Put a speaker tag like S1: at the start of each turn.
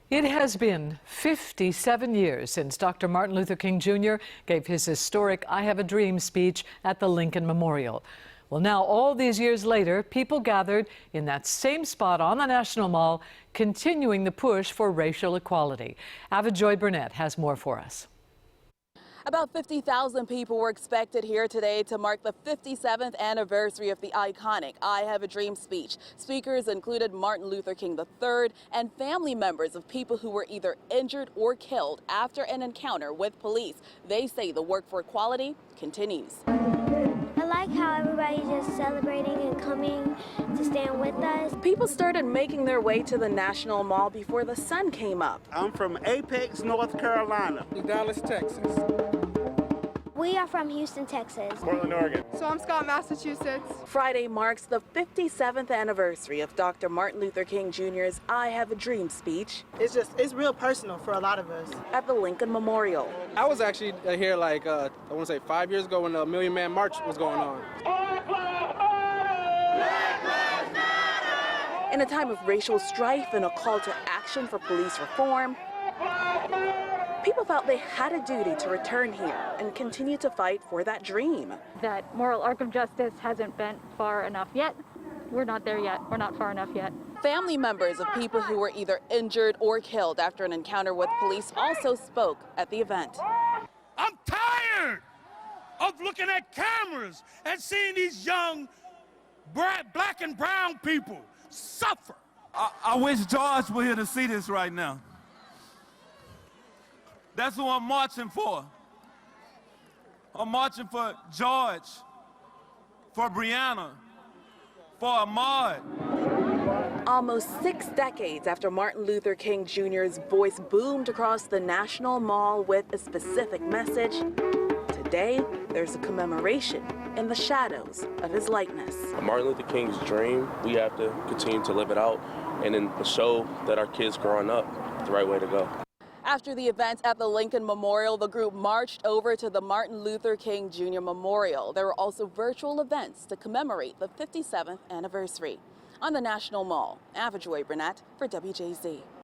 S1: It has been 57 years since Dr. Martin Luther King Jr. gave his historic I Have a Dream speech at the Lincoln Memorial. Well, now, all these years later, people gathered in that same spot on the National Mall, continuing the push for racial equality. Ava Joy Burnett has more for us.
S2: About 50,000 people were expected here today to mark the 57th anniversary of the iconic I Have a Dream speech. Speakers included Martin Luther King III and family members of people who were either injured or killed after an encounter with police. They say the work for equality continues.
S3: I like how everybody's just celebrating and coming to stand with us.
S2: People started making their way to the National Mall before the sun came up.
S4: I'm from Apex, North Carolina.
S5: Dallas, Texas.
S3: We are from Houston, Texas.
S5: Portland, Oregon.
S6: So I'm Scott, Massachusetts.
S2: Friday marks the 57th anniversary of Dr. Martin Luther King Jr.'s I Have a Dream speech.
S6: It's real personal for a lot of us.
S2: At the Lincoln Memorial.
S5: I was actually here like, I want to say 5 years ago when the Million Man March was going on.
S2: In a time of racial strife and a call to action for police reform, people felt they had a duty to return here and continue to fight for that dream.
S7: That moral arc of justice hasn't been far enough yet. We're not there yet. We're not far enough yet.
S2: Family members of people who were either injured or killed after an encounter with police also spoke at the event.
S8: I'm tired of looking at cameras and seeing these young black and brown people suffer.
S9: I wish George were here to see this right now. That's who I'm marching for. I'm marching for George, for Brianna, for Ahmaud.
S2: Almost 6 decades after Martin Luther King Jr.'s voice boomed across the National Mall with a specific message, today there's a commemoration in the shadows of his likeness.
S10: Martin Luther King's dream, we have to continue to live it out and then show that our kids growing up the right way to go.
S2: After the event at the Lincoln Memorial, the group marched over to the Martin Luther King Jr. Memorial. There were also virtual events to commemorate the 57th anniversary. On the National Mall, Ava Joy Burnett for WJZ.